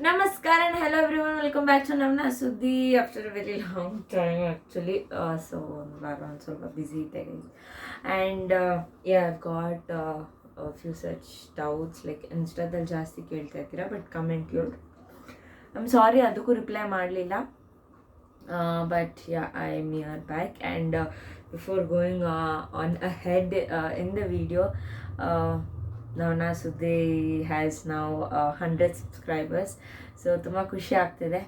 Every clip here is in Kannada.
Namaskar and hello everyone. Welcome back to Navna Sudhi after a very long time actually. So I'm sort of busy there, and yeah, I've got a few such doubts like Insta dal ಜಾಸ್ತಿ ಕೇಳ್ತಾ ಇರ್ತೀರಾ but comment you. I'm sorry ಅದಕ್ಕೂ ರಿಪ್ಲೈ ಮಾಡಲಿಲ್ಲ. But yeah, I'm here back and before going on ahead in the video, Navna Sudhi has now 100 subscribers. So ತುಂಬ ಖುಷಿ ಆಗ್ತಿದೆ.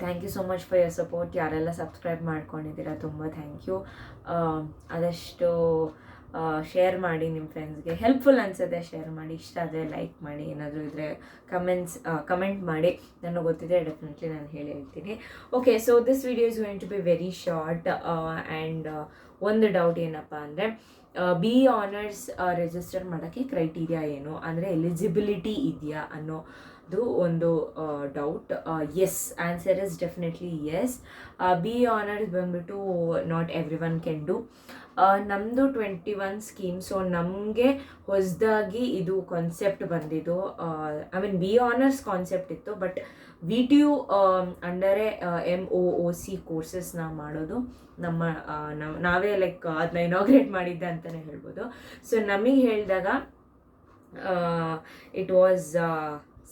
Thank you so much for your support. ಯಾರೆಲ್ಲ ಸಬ್ಸ್ಕ್ರೈಬ್ ಮಾಡ್ಕೊಂಡಿದ್ದೀರಾ ತುಂಬ ಥ್ಯಾಂಕ್ ಯು. ಆದಷ್ಟು ಶೇರ್ ಮಾಡಿ ನಿಮ್ಮ ಫ್ರೆಂಡ್ಸ್ಗೆ. ಹೆಲ್ಪ್ಫುಲ್ ಅನಿಸುತ್ತೆ ಶೇರ್ ಮಾಡಿ. ಇಷ್ಟ ಆದರೆ ಲೈಕ್ ಮಾಡಿ. ಏನಾದರೂ ಇದ್ದರೆ ಕಮೆಂಟ್ ಮಾಡಿ. ನನಗೆ ಗೊತ್ತಿದೆ ಡೆಫಿನೆಟ್ಲಿ ನಾನು ಹೇಳ್ತೀನಿ. Okay, so this video is going to be very short and ಒಂದು ಡೌಟ್ ಏನಪ್ಪ ಅಂದರೆ ಬಿ ಆನರ್ಸ್ ರಿಜಿಸ್ಟರ್ ಮಾಡೋಕ್ಕೆ ಕ್ರೈಟೀರಿಯಾ ಏನು, ಅಂದರೆ ಎಲಿಜಿಬಿಲಿಟಿ ಇದೆಯಾ ಅನ್ನೋದು ಒಂದು doubt. Yes, answer is definitely yes. B honours ಬಂದ್ಬಿಟ್ಟು not every one can do. ನಮ್ಮದು 21 ಸ್ಕೀಮ್. ಸೊ ನಮಗೆ ಹೊಸದಾಗಿ ಇದು ಕಾನ್ಸೆಪ್ಟ್ ಬಂದಿದ್ದು. I mean B honours concept ಇತ್ತು, ಬಟ್ ವಿ ಟಿ ಯು ಅಂಡರೇ MOOC ಕೋರ್ಸಸ್ನ ಮಾಡೋದು ನಾವೇ ಲೈಕ್ ಅದನ್ನ ಇನಾಗ್ರೇಟ್ ಮಾಡಿದ್ದೆ ಅಂತಲೇ ಹೇಳ್ಬೋದು. ಸೊ ನಮಗೆ ಹೇಳಿದಾಗ it was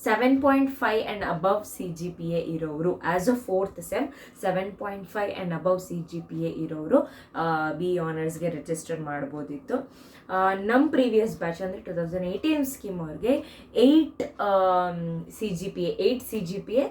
7.5 and above CGPA ಇರೋರು as a 4th sem 7.5 and above CGPA ಇರೋರು ಬಿ ಆನರ್ಸ್ಗೆ ರಿಜಿಸ್ಟರ್ ಮಾಡ್ಬೋದಿತ್ತು. ನಮ್ಮ ಪ್ರೀವಿಯಸ್ ಬ್ಯಾಚ್ ಅಂದರೆ 2018 ಸ್ಕೀಮ್ ಅವ್ರಿಗೆ 8 CGPA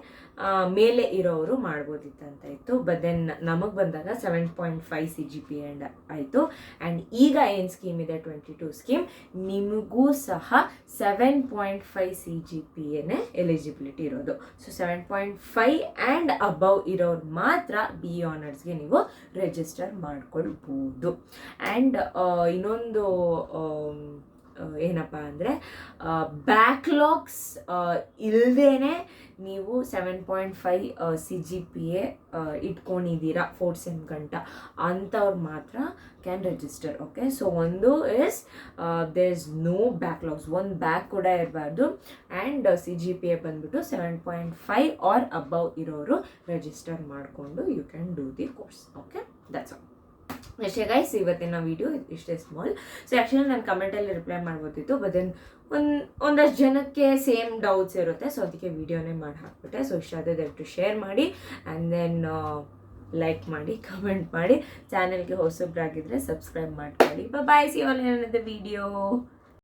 ಮೇಲೆ ಇರೋರು ಮಾಡ್ಬೋದಿತ್ತಂತ ಇತ್ತು. ಬಟ್ ದೆನ್ ನಮಗೆ ಬಂದಾಗ 7.5 CGPA ಆಯಿತು. ಆ್ಯಂಡ್ ಈಗ ಏನು ಸ್ಕೀಮ್ ಇದೆ 22 ಸ್ಕೀಮ್, ನಿಮಗೂ ಸಹ 7.5 CGPAನೇ ಎಲಿಜಿಬಿಲಿಟಿ ಇರೋದು. ಸೊ 7.5 ಆ್ಯಂಡ್ ಅಬವ್ ಇರೋರು ಮಾತ್ರ ಬಿ ಆನರ್ಸ್ಗೆ ನೀವು ರಿಜಿಸ್ಟರ್ ಮಾಡ್ಕೊಳ್ಬೋದು. ಆ್ಯಂಡ್ ಇನ್ನೊಂದು ಏನಪ್ಪ ಅಂದರೆ ಬ್ಯಾಕ್ಲಾಗ್ಸ್ ಇಲ್ಲದೇ ನೀವು 7.5 CGPA ಇಟ್ಕೊಂಡಿದ್ದೀರಾ 4th ಸೆಮ್ ಗಂಟ ಅಂಥವ್ರು ಮಾತ್ರ ಕ್ಯಾನ್ ರಿಜಿಸ್ಟರ್. ಓಕೆ, ಸೊ ಒಂದು is there is no backlogs, ಒಂದು ಬ್ಯಾಕ್ ಕೂಡ ಇರಬಾರ್ದು. ಆ್ಯಂಡ್ CGPA ಬಂದ್ಬಿಟ್ಟು 7.5 ಆರ್ ಅಬವ್ ಇರೋರು ರಿಜಿಸ್ಟರ್ ಮಾಡಿಕೊಂಡು you can do the course. Okay, that's all. ಅಷ್ಟೇ ಗೈಸ್, ಇವತ್ತಿನ ವಿಡಿಯೋ ಇಷ್ಟೇ ಸ್ಮಾಲ್. ಸೊ ಆ್ಯಕ್ಚುಲಿ ನಾನು ಕಮೆಂಟಲ್ಲಿ ರಿಪ್ಲೈ ಮಾಡ್ಬೋದಿತ್ತು, ಬಟ್ ದೆನ್ ಒಂದಷ್ಟು ಜನಕ್ಕೆ ಸೇಮ್ ಡೌಟ್ಸ್ ಇರುತ್ತೆ. ಸೊ ಅದಕ್ಕೆ ವಿಡಿಯೋನೇ ಮಾಡಿ ಹಾಕ್ಬಿಟ್ಟೆ. ಸೊ ಇಷ್ಟ ಆದರೆ ದಯವಿಟ್ಟು ಶೇರ್ ಮಾಡಿ ಆ್ಯಂಡ್ ದೆನ್ ಲೈಕ್ ಮಾಡಿ, ಕಮೆಂಟ್ ಮಾಡಿ. ಚಾನಲ್ಗೆ ಹೊಸಬ್ರಾಗಿದ್ದರೆ ಸಬ್ಸ್ಕ್ರೈಬ್ ಮಾಡ್ಕೊಳ್ಳಿ. Bye, see you all in the video.